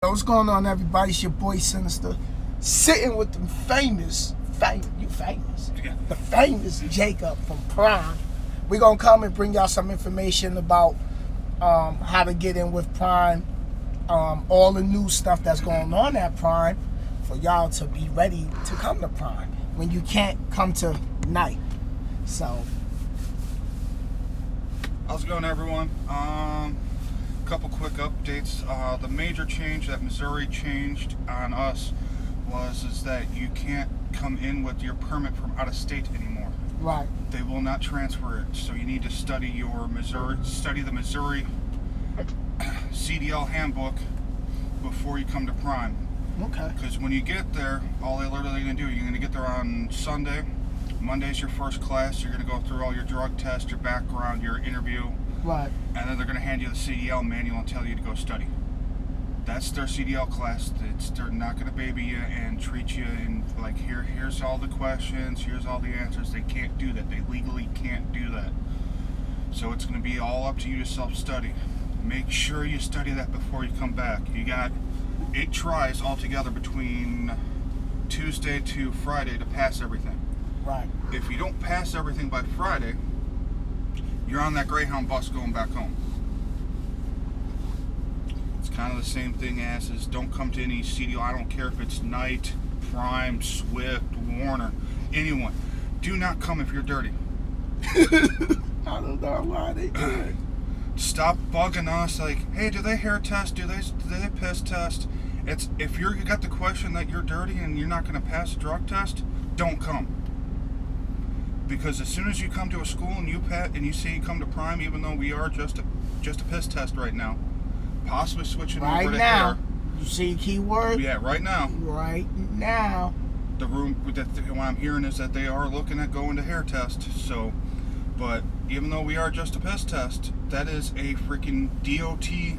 What's going on, everybody? It's your boy Sinister, sitting with the famous Jacob from Prime. We're gonna come and bring y'all some information about how to get in with Prime, all the new stuff that's going on at Prime, for y'all to be ready to come to Prime when you can't come to night. So, how's it going, everyone? Couple quick updates. The major change that Missouri changed on us is that you can't come in with your permit from out of state anymore. Right. They will not transfer it, so you need to study the Missouri CDL handbook before you come to Prime. Okay. Because when you get there, all they're literally going to do, you're going to get there on Sunday. Monday's your first class. You're going to go through all your drug tests, your background, your interview. Right. And then they're going to hand you the CDL manual and tell you to go study. That's their CDL class. They're not going to baby you and treat you and like, here's all the questions, here's all the answers. They can't do that. They legally can't do that. So it's going to be all up to you to self-study. Make sure you study that before you come back. You got 8 tries altogether between Tuesday to Friday to pass everything. Right. If you don't pass everything by Friday, you're on that Greyhound bus going back home. It's kind of the same thing as don't come to any CDL. I don't care if it's Knight, Prime, Swift, Warner, anyone. Do not come if you're dirty. I don't know why they do it. Stop bugging us like, hey, do they hair test? Do they piss test? It's if you got the question that you're dirty and you're not going to pass a drug test, don't come. Because as soon as you come to a school and you say you come to Prime, even though we are just a piss test right now, possibly switching right over to now, hair. You see keyword? Yeah, right now. Right now. The room that what I'm hearing is that they are looking at going to hair test. So, but even though we are just a piss test, that is a freaking DOT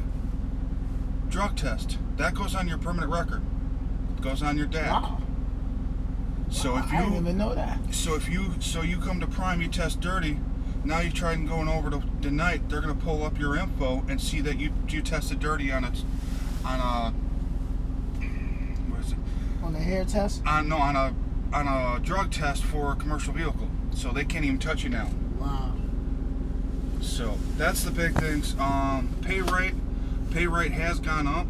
drug test. That goes on your permanent record. It goes on your DAC. Wow. So if you, I didn't even know that. So you come to Prime, you test dirty. Now you try and going over to the Night, they're gonna pull up your info and see that you tested dirty on a what is it? On the hair test? On a drug test for a commercial vehicle. So they can't even touch you now. Wow. So that's the big things. Pay rate has gone up.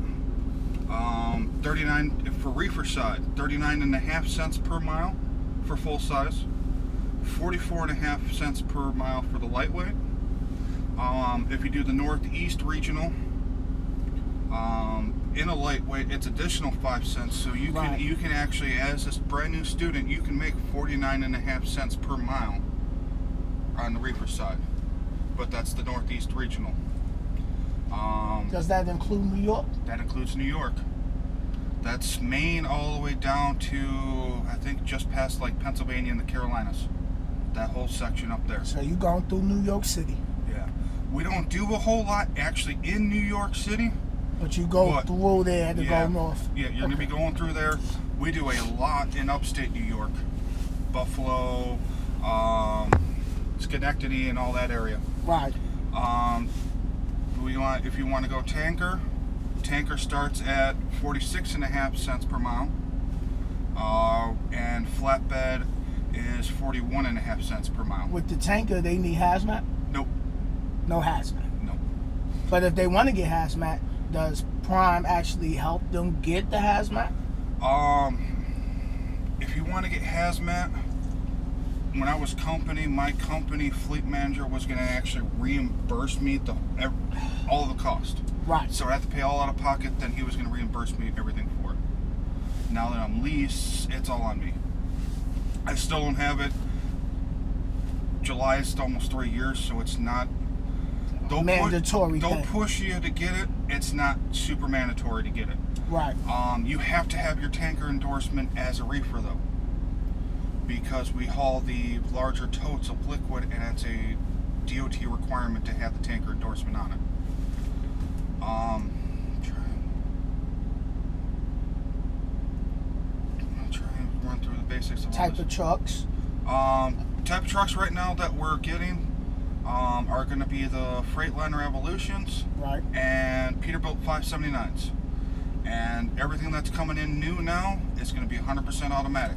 39 for reefer side, 39.5 cents per mile for full size, 44.5 cents per mile for the lightweight. If you do the Northeast regional, in a lightweight, it's additional 5 cents. So you can actually, as a brand new student, you can make 49.5 cents per mile on the reefer side. But that's the Northeast regional. Does that include New York? That includes New York. That's Maine all the way down to, I think, just past like Pennsylvania and the Carolinas. That whole section up there. So you going through New York City? Yeah. We don't do a whole lot actually in New York City. But you go through there to go north. Yeah, you're going to be going through there. We do a lot in upstate New York. Buffalo, Schenectady, and all that area. Right. If you want to go tanker starts at 46.5 cents per mile, and flatbed is 41.5 cents per mile. With the tanker, they need hazmat? Nope. No hazmat? Nope. But if they want to get hazmat, does Prime actually help them get the hazmat? If you want to get hazmat, when I was my company fleet manager was going to actually reimburse me all the cost. Right. So I have to pay all out of pocket, then he was going to reimburse me everything for it. Now that I'm leased, it's all on me. I still don't have it. July is almost 3 years, so it's not mandatory. Don't push you to get it. It's not super mandatory to get it. Right. You have to have your tanker endorsement as a reefer though, because we haul the larger totes of liquid, and it's a DOT requirement to have the tanker endorsement on it. I'll try and run through the basics of type of trucks. Type of trucks right now that we're getting are going to be the Freightliner Evolutions, right, and Peterbilt 579s. And everything that's coming in new now is going to be 100% automatic.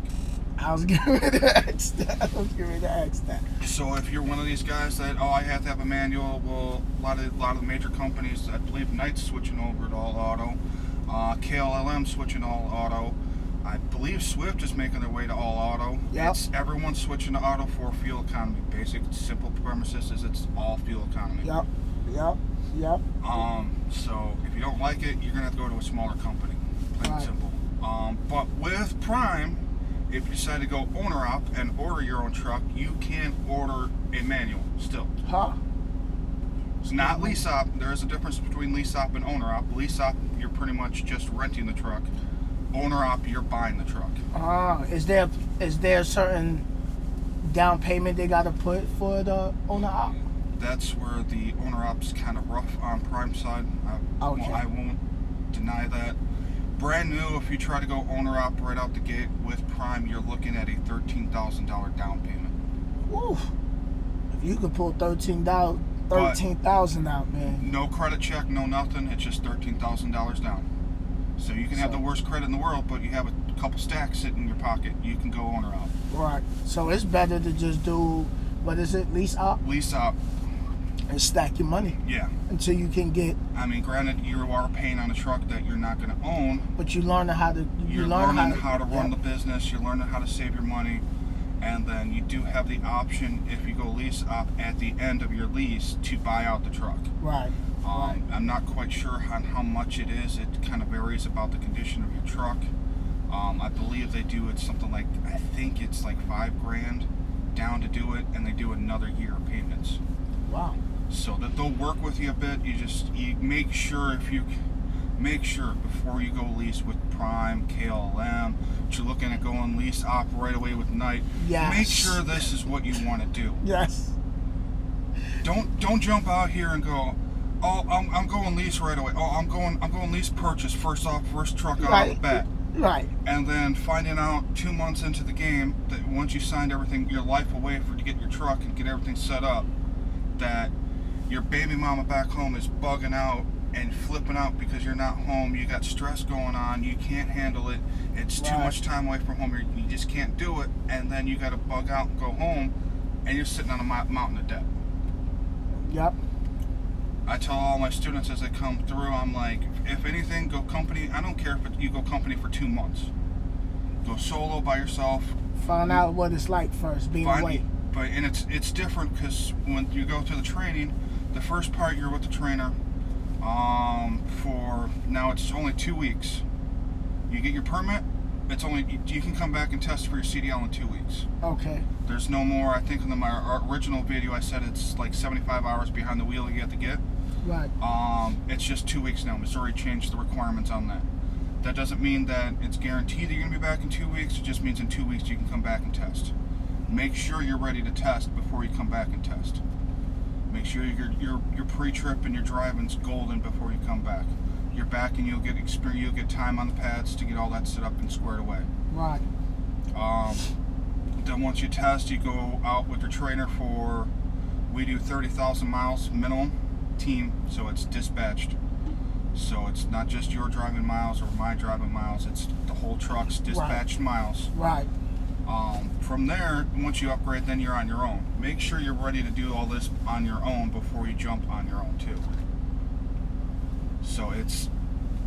I was getting ready to ask that. So if you're one of these guys that, I have to have a manual, well, a lot of the major companies, I believe Knight's switching over to all auto, KLLM switching all auto, I believe Swift is making their way to all auto. Yep. Everyone's switching to auto for fuel economy. Basic, simple premises is it's all fuel economy. Yep. So if you don't like it, you're gonna have to go to a smaller company. Plain and simple. But with Prime, if you decide to go owner op and order your own truck, you can order a manual still. Huh? It's not lease op. There is a difference between lease op and owner op. Lease op, you're pretty much just renting the truck. Owner op, you're buying the truck. Is there a certain down payment they gotta put for the owner op? That's where the owner op's kind of rough on Prime side. Okay. I won't deny that. Brand new, if you try to go owner op right out the gate with Prime, you're looking at a $13,000 down payment. Woo! If you can pull $13,000 out, man. No credit check, no nothing. It's just $13,000 down. So you can have the worst credit in the world, but you have a couple stacks sitting in your pocket. You can go owner op. Right. So it's better to just do, what is it, lease op? Lease op. And stack your money. Yeah. Until you can get. I mean, granted, you are paying on a truck that you're not going to own. But you learn how to. You're learning how to run the business. You're learning how to save your money. And then you do have the option, if you go lease op at the end of your lease, to buy out the truck. Right. I'm not quite sure on how much it is. It kind of varies about the condition of your truck. I believe they do it something like, I think it's like $5,000 down to do it, and they do another year of payments. Wow. So that they'll work with you a bit. You make sure before you go lease with Prime, KLM, that you're looking at going lease op right away with Knight. Yes. Make sure this is what you want to do. Yes. Don't jump out here and go, I'm going lease right away. I'm going lease purchase first truck out of the bat. Right. And then finding out 2 months into the game that once you signed everything, your life away to get your truck and get everything set up, that your baby mama back home is bugging out and flipping out because you're not home. You got stress going on. You can't handle it. It's too much time away from home. You just can't do it. And then you got to bug out and go home, and you're sitting on a mountain of debt. Yep. I tell all my students as they come through, I'm like, if anything, go company. I don't care if you go company for 2 months. Go solo by yourself. Find out what it's like first, being away. And it's different because when you go through the training, the first part you're with the trainer. For now, it's only 2 weeks. You get your permit. You can come back and test for your CDL in 2 weeks. Okay. There's no more. I think in my original video I said it's like 75 hours behind the wheel you have to get. Right. It's just 2 weeks now. Missouri changed the requirements on that. That doesn't mean that it's guaranteed that you're going to be back in 2 weeks. It just means in 2 weeks you can come back and test. Make sure you're ready to test before you come back and test. Make sure your pre-trip and your driving's golden before you come back. You're back and you'll get experience. You'll get time on the pads to get all that set up and squared away. Right. Then once you test, you go out with your trainer for. We do 30,000 miles minimum team, so it's dispatched. So it's not just your driving miles or my driving miles. It's the whole truck's dispatched miles. Right. From there, once you upgrade, then you're on your own. Make sure you're ready to do all this on your own before you jump on your own too. So it's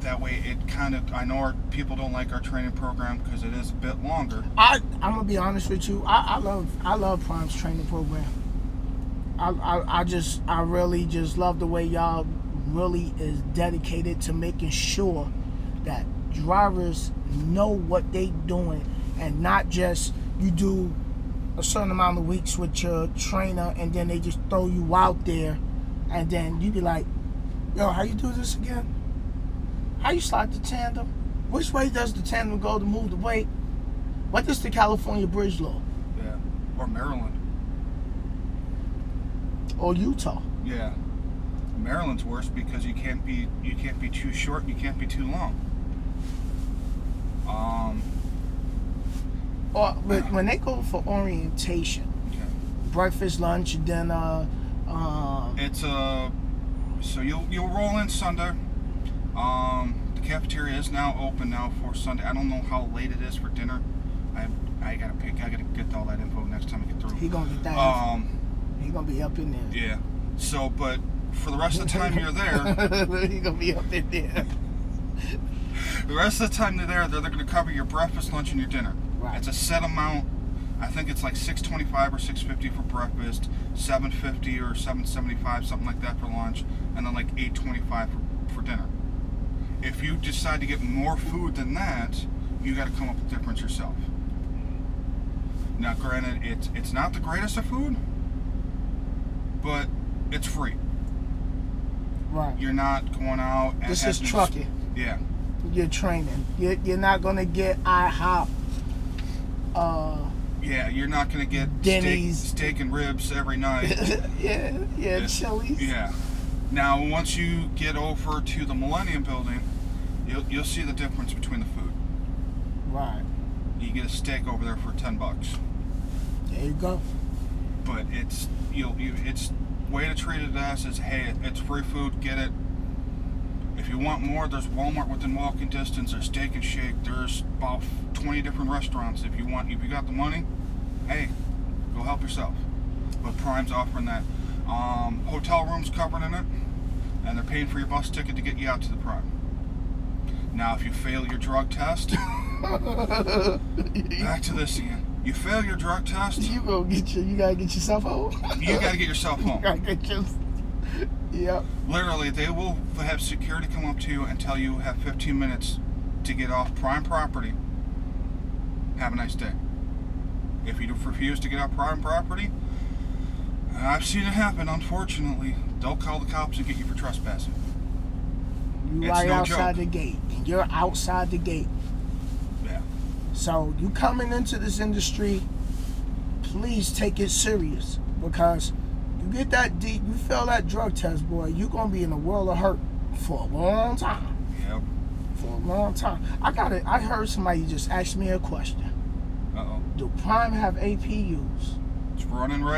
that way. It kind of, I know people don't like our training program because it is a bit longer. I'm gonna be honest with you. I love Prime's training program. I really just love the way y'all really is dedicated to making sure that drivers know what they doing, and not just you do a certain amount of weeks with your trainer and then they just throw you out there and then you be like, yo, how you do this again? How you slide the tandem? Which way does the tandem go to move the weight? What is the California bridge law? Yeah. Or Maryland. Or Utah. Yeah. Maryland's worse because you can't be too short and you can't be too long. But when they go for orientation, breakfast, lunch, dinner, it's so you'll roll in Sunday. The cafeteria is now open now for Sunday. I don't know how late it is for dinner. I gotta get all that info next time I get through. He gonna get that. He gonna be up in there. Yeah. So, but for the rest of the time you're there, he gonna be up in there. the rest of the time they're gonna cover your breakfast, lunch, and your dinner. Right. It's a set amount. I think it's like $6.25 or $6.50 for breakfast, $7.50 or $7.75, something like that for lunch, and then like $8.25 for dinner. If you decide to get more food than that, you got to come up with the difference yourself. Now, granted, it's not the greatest of food, but it's free. Right. You're not going out and this is trucking. Yeah. You're training. You're not gonna get IHOP. Yeah, you're not gonna get Denny's steak and ribs every night. yeah, Chili's. Yeah. Now, once you get over to the Millennium Building, you'll see the difference between the food. Right. You get a steak over there for $10. There you go. But it's way to treat it as is, hey, it's free food, get it. If you want more, there's Walmart within walking distance. There's Steak and Shake. There's about 20 different restaurants. If you got the money, hey, go help yourself. But Prime's offering that. Hotel rooms covered in it, and they're paying for your bus ticket to get you out to the Prime. Now, if you fail your drug test, back to this again. You fail your drug test, you gotta get yourself home. You gotta get yourself home. Yep. Literally, they will have security come up to you and tell you have 15 minutes to get off Prime property. Have a nice day. If you refuse to get off Prime property, I've seen it happen, unfortunately. They'll call the cops and get you for trespassing. You right outside the gate. And you're outside the gate. Yeah. So you coming into this industry, please take it serious. Because you get that deep, you fail that drug test, boy, you're going to be in a world of hurt for a long time. Yep. For a long time. I heard somebody just ask me a question. Uh-oh. Do Prime have APUs? It's running right